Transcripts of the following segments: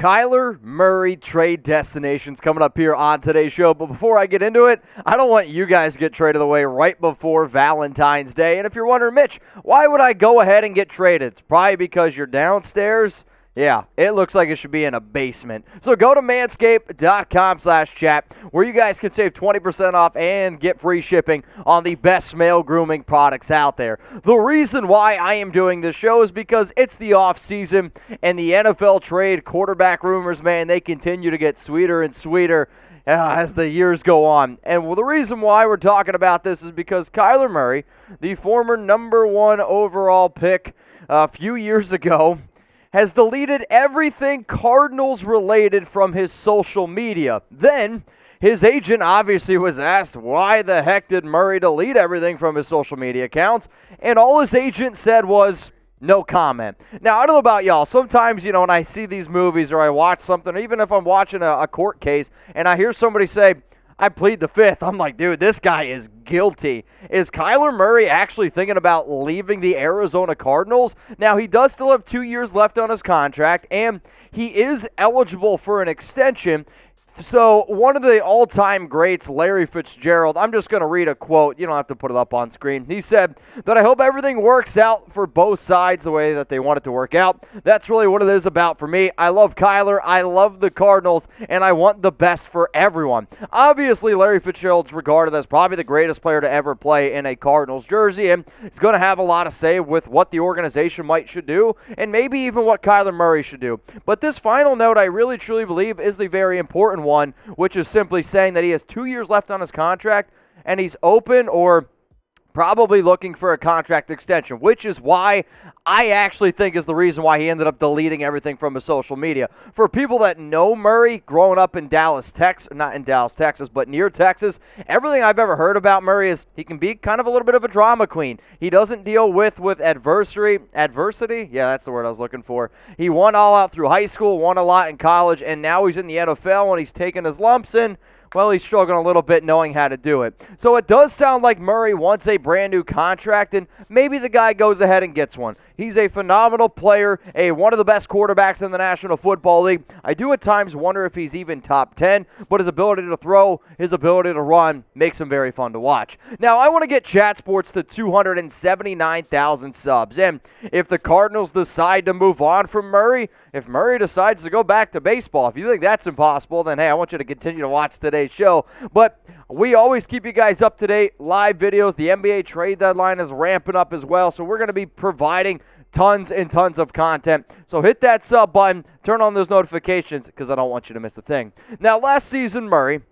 Kyler Murray trade destinations coming up here on today's show. But before I get into it, I don't want you guys to get traded away right before Valentine's Day. And if you're wondering, Mitch, why would I go ahead and get traded? It's probably because you're downstairs. Yeah, it looks like it should be in a basement. So go to manscaped.com/chat where you guys can save 20% off and get free shipping on the best male grooming products out there. The reason why I am doing this show is because it's the off season and the NFL trade quarterback rumors, man, they continue to get sweeter and sweeter as the years go on. And the reason why we're talking about this is because Kyler Murray, the former number 1 overall pick a few years ago, has deleted everything Cardinals related from his social media. Then, his agent obviously was asked, why the heck did Murray delete everything from his social media accounts? And all his agent said was, no comment. Now, I don't know about y'all. Sometimes, when I see these movies or I watch something, or even if I'm watching a court case, and I hear somebody say, I plead the fifth. I'm like, dude, this guy is guilty. Is Kyler Murray actually thinking about leaving the Arizona Cardinals? Now, he does still have 2 years left on his contract, and he is eligible for an extension. So one of the all-time greats, Larry Fitzgerald, I'm just going to read a quote. You don't have to put it up on screen. He said that I hope everything works out for both sides the way that they want it to work out. That's really what it is about for me. I love Kyler. I love the Cardinals, and I want the best for everyone. Obviously, Larry Fitzgerald's regarded as probably the greatest player to ever play in a Cardinals jersey, and he's going to have a lot to say with what the organization should do, and maybe even what Kyler Murray should do. But this final note, I really truly believe, is the very important one, which is simply saying that he has 2 years left on his contract and he's open or probably looking for a contract extension, which is why I actually think is the reason why he ended up deleting everything from his social media. For people that know Murray, growing up in Dallas, Texas, not in Dallas, Texas, but near Texas, everything I've ever heard about Murray is he can be kind of a little bit of a drama queen. He doesn't deal with adversity. Yeah, that's the word I was looking for. He won all out through high school, won a lot in college, and now he's in the NFL and he's taking his lumps in. Well, he's struggling a little bit knowing how to do it. So it does sound like Murray wants a brand new contract, and maybe the guy goes ahead and gets one. He's a phenomenal player, one of the best quarterbacks in the National Football League. I do at times wonder if he's even top 10, but his ability to throw, his ability to run makes him very fun to watch. Now, I want to get Chat Sports to 279,000 subs, and if the Cardinals decide to move on from Murray, if Murray decides to go back to baseball, if you think that's impossible, then hey, I want you to continue to watch today's show. But we always keep you guys up to date, live videos. The NBA trade deadline is ramping up as well, so we're going to be providing tons and tons of content. So hit that sub button, turn on those notifications, because I don't want you to miss a thing. Now, last season, Murray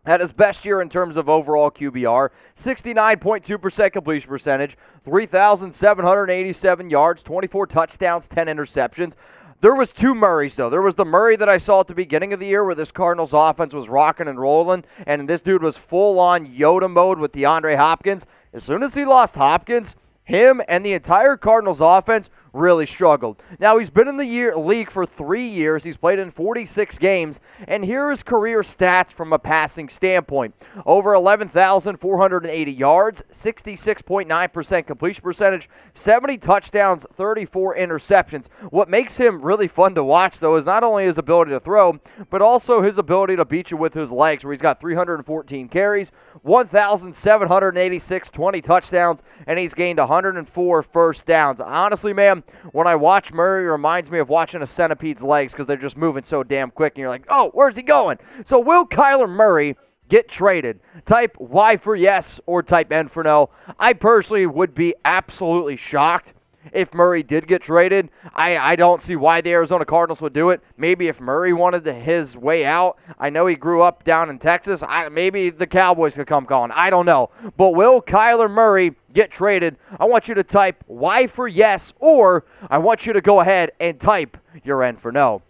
had his best year in terms of overall QBR, 69.2% completion percentage, 3,787 yards, 24 touchdowns, 10 interceptions. There was two Murrays, though. There was the Murray that I saw at the beginning of the year where this Cardinals offense was rocking and rolling, and this dude was full-on Yoda mode with DeAndre Hopkins. As soon as he lost Hopkins, him and the entire Cardinals offense really struggled. Now, he's been in the league for 3 years. He's played in 46 games, and here are his career stats from a passing standpoint. Over 11,480 yards, 66.9% completion percentage, 70 touchdowns, 34 interceptions. What makes him really fun to watch, though, is not only his ability to throw, but also his ability to beat you with his legs, where he's got 314 carries, 1,786 20 touchdowns, and he's gained 104 first downs. Honestly, man, when I watch Murray, it reminds me of watching a centipede's legs because they're just moving so damn quick, and you're like, oh, where's he going? So will Kyler Murray get traded? Type Y for yes or type N for no. I personally would be absolutely shocked if Murray did get traded. I don't see why the Arizona Cardinals would do it. Maybe if Murray wanted his way out. I know he grew up down in Texas. Maybe the Cowboys could come calling. I don't know. But will Kyler Murray get traded? I want you to type Y for yes, or I want you to go ahead and type your N for no.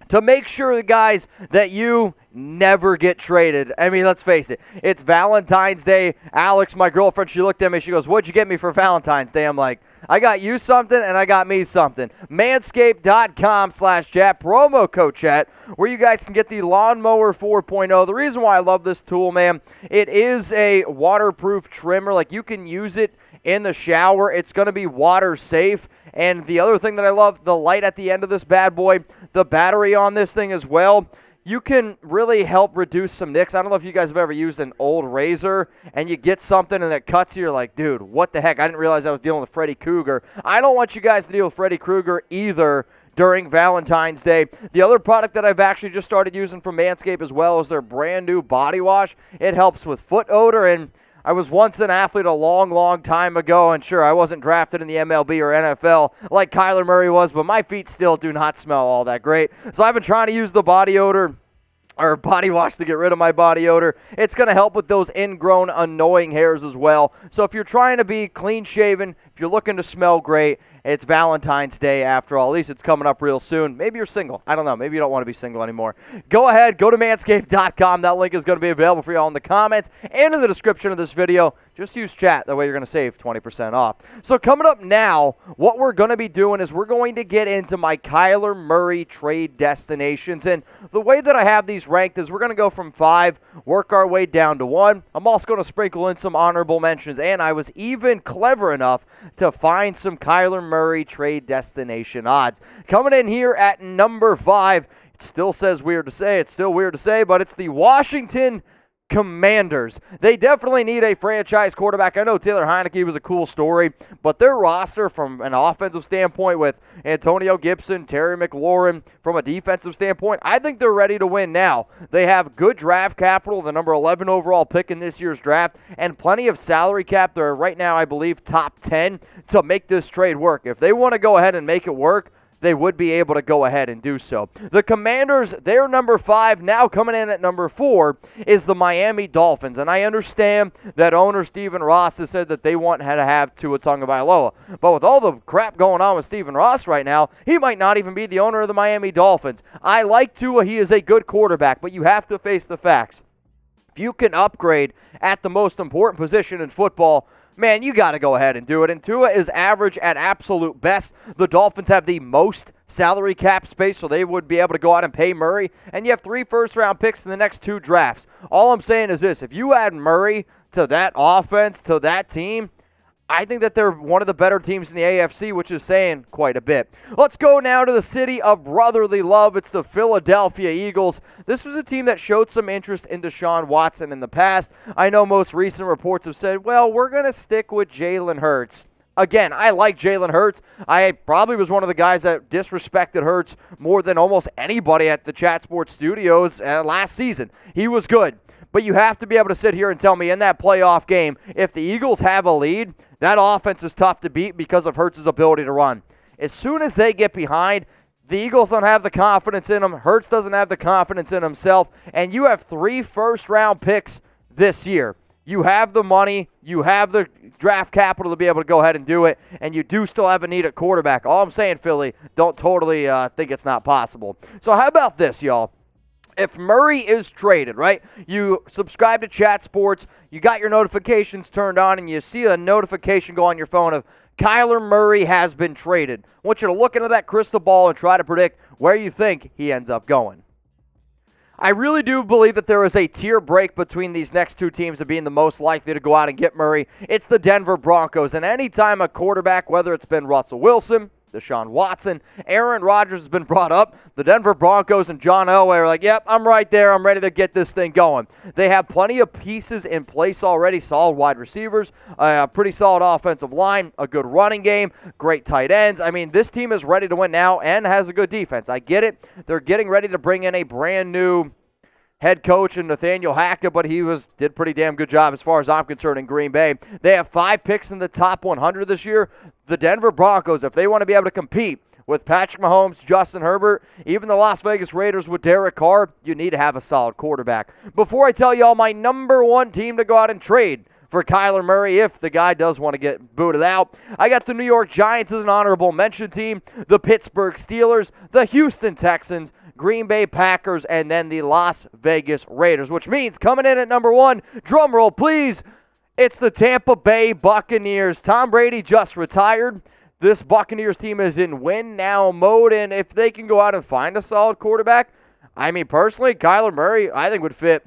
To make sure, guys, that you never get traded. I mean, let's face it. It's Valentine's Day. Alex, my girlfriend, she looked at me. She goes, what'd you get me for Valentine's Day? I'm like, I got you something and I got me something. Manscaped.com/chat, promo code chat, where you guys can get the Lawnmower 4.0. The reason why I love this tool, man, it is a waterproof trimmer. Like, you can use it in the shower. It's going to be water safe. And the other thing that I love, the light at the end of this bad boy, the battery on this thing as well. You can really help reduce some nicks. I don't know if you guys have ever used an old razor and you get something and it cuts you. You're like, dude, what the heck? I didn't realize I was dealing with Freddy Krueger. I don't want you guys to deal with Freddy Krueger either during Valentine's Day. The other product that I've actually just started using from Manscaped as well is their brand new body wash. It helps with foot odor, and I was once an athlete a long, long time ago, and sure, I wasn't drafted in the MLB or NFL like Kyler Murray was, but my feet still do not smell all that great. So I've been trying to use the body wash to get rid of my body odor. It's going to help with those ingrown, annoying hairs as well. So if you're trying to be clean-shaven, if you're looking to smell great, it's Valentine's Day after all. At least it's coming up real soon. Maybe you're single. I don't know. Maybe you don't want to be single anymore. Go ahead. Go to manscaped.com. That link is going to be available for you all in the comments and in the description of this video. Just use chat. That way you're going to save 20% off. So coming up now, what we're going to be doing is we're going to get into my Kyler Murray trade destinations. And the way that I have these ranked is we're going to go from 5, work our way down to 1. I'm also going to sprinkle in some honorable mentions. And I was even clever enough to find some Kyler Murray trade destination odds. Coming in here at number 5, it still says weird to say. It's still weird to say, but it's the Washington Commanders. They definitely need a franchise quarterback. I know Taylor Heineke was a cool story, but their roster from an offensive standpoint with Antonio Gibson, Terry McLaurin, from a defensive standpoint, I think they're ready to win now. They have good draft capital, the number 11 overall pick in this year's draft, and plenty of salary cap. They're right now, I believe, top 10 to make this trade work. If they want to go ahead and make it work, they would be able to go ahead and do so. The Commanders, they're number 5. Now coming in at number 4 is the Miami Dolphins. And I understand that owner Stephen Ross has said that they want to have Tua Tagovailoa. But with all the crap going on with Stephen Ross right now, he might not even be the owner of the Miami Dolphins. I like Tua. He is a good quarterback, but you have to face the facts. If you can upgrade at the most important position in football, man, you got to go ahead and do it. And Tua is average at absolute best. The Dolphins have the most salary cap space, so they would be able to go out and pay Murray. And you have 3 first-round picks in the next 2 drafts. All I'm saying is this. If you add Murray to that offense, to that team, I think that they're one of the better teams in the AFC, which is saying quite a bit. Let's go now to the city of brotherly love. It's the Philadelphia Eagles. This was a team that showed some interest in Deshaun Watson in the past. I know most recent reports have said, well, we're going to stick with Jalen Hurts. Again, I like Jalen Hurts. I probably was one of the guys that disrespected Hurts more than almost anybody at the Chat Sports Studios last season. He was good. But you have to be able to sit here and tell me in that playoff game, if the Eagles have a lead, that offense is tough to beat because of Hurts' ability to run. As soon as they get behind, the Eagles don't have the confidence in them. Hurts doesn't have the confidence in himself. And you have 3 first-round picks this year. You have the money. You have the draft capital to be able to go ahead and do it. And you do still have a need at quarterback. All I'm saying, Philly, don't totally think it's not possible. So how about this, y'all? If Murray is traded, right, you subscribe to Chat Sports, you got your notifications turned on, and you see a notification go on your phone of Kyler Murray has been traded. I want you to look into that crystal ball and try to predict where you think he ends up going. I really do believe that there is a tier break between these next 2 teams of being the most likely to go out and get Murray. It's the Denver Broncos, and anytime a quarterback, whether it's been Russell Wilson, Deshaun Watson, Aaron Rodgers has been brought up, the Denver Broncos and John Elway are like, yep, I'm right there. I'm ready to get this thing going. They have plenty of pieces in place already, solid wide receivers, a pretty solid offensive line, a good running game, great tight ends. I mean, this team is ready to win now and has a good defense. I get it. They're getting ready to bring in a brand new head coach and Nathaniel Hackett, but he did pretty damn good job as far as I'm concerned in Green Bay. They have 5 picks in the top 100 this year. The Denver Broncos, if they want to be able to compete with Patrick Mahomes, Justin Herbert, even the Las Vegas Raiders with Derek Carr, you need to have a solid quarterback. Before I tell y'all my number 1 team to go out and trade for Kyler Murray, if the guy does want to get booted out, I got the New York Giants as an honorable mention team, the Pittsburgh Steelers, the Houston Texans, Green Bay Packers, and then the Las Vegas Raiders, which means coming in at number 1, drum roll please, it's the Tampa Bay Buccaneers. Tom Brady just retired. This Buccaneers team is in win-now mode, and if they can go out and find a solid quarterback, I mean, personally, Kyler Murray, I think would fit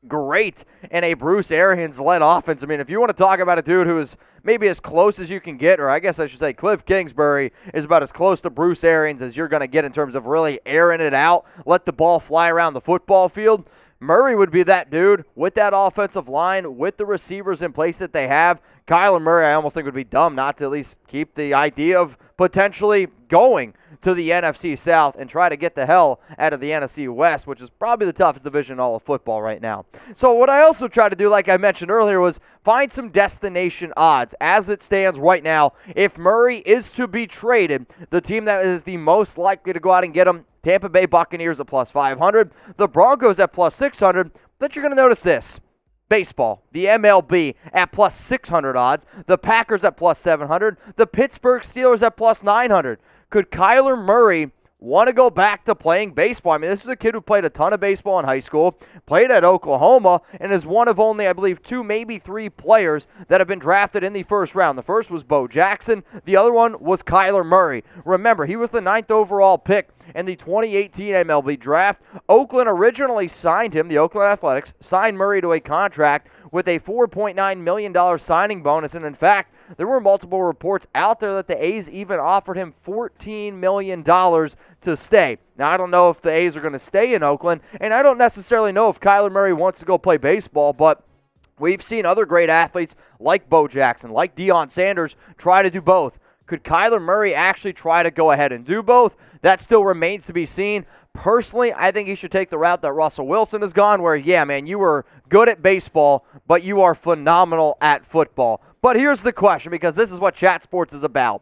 great in a Bruce Arians-led offense. I mean, if you want to talk about a dude who is maybe as close as you can get, or I guess I should say Cliff Kingsbury is about as close to Bruce Arians as you're going to get in terms of really airing it out, let the ball fly around the football field. Murray would be that dude with that offensive line, with the receivers in place that they have. Kyler Murray, I almost think would be dumb not to at least keep the idea of potentially going to the NFC South and try to get the hell out of the NFC West, which is probably the toughest division in all of football right now. So what I also tried to do, like I mentioned earlier, was find some destination odds. As it stands right now, if Murray is to be traded, the team that is the most likely to go out and get him, Tampa Bay Buccaneers at plus 500, the Broncos at plus 600, but you're going to notice this. Baseball, the MLB at plus 600 odds, the Packers at plus 700, the Pittsburgh Steelers at plus 900. Could Kyler Murray want to go back to playing baseball? I mean, this is a kid who played a ton of baseball in high school, played at Oklahoma, and is one of only, I believe, 2, maybe 3 players that have been drafted in the first round. The first was Bo Jackson. The other one was Kyler Murray. Remember, he was the 9th overall pick in the 2018 MLB draft. Oakland originally signed him, the Oakland Athletics, signed Murray to a contract with a $4.9 million signing bonus, and in fact, there were multiple reports out there that the A's even offered him $14 million to stay. Now, I don't know if the A's are going to stay in Oakland, and I don't necessarily know if Kyler Murray wants to go play baseball, but we've seen other great athletes like Bo Jackson, like Deion Sanders, try to do both. Could Kyler Murray actually try to go ahead and do both? That still remains to be seen. Personally, I think he should take the route that Russell Wilson has gone, where, yeah, man, you were good at baseball, but you are phenomenal at football. But here's the question, because this is what Chat Sports is about.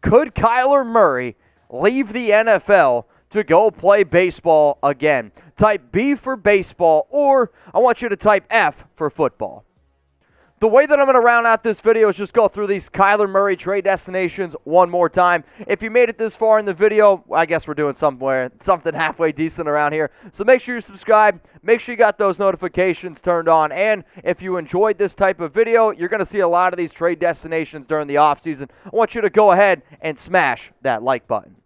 Could Kyler Murray leave the NFL to go play baseball again? Type B for baseball, or I want you to type F for football. The way that I'm going to round out this video is just go through these Kyler Murray trade destinations one more time. If you made it this far in the video, I guess we're doing something halfway decent around here. So make sure you subscribe. Make sure you got those notifications turned on. And if you enjoyed this type of video, you're going to see a lot of these trade destinations during the offseason. I want you to go ahead and smash that like button.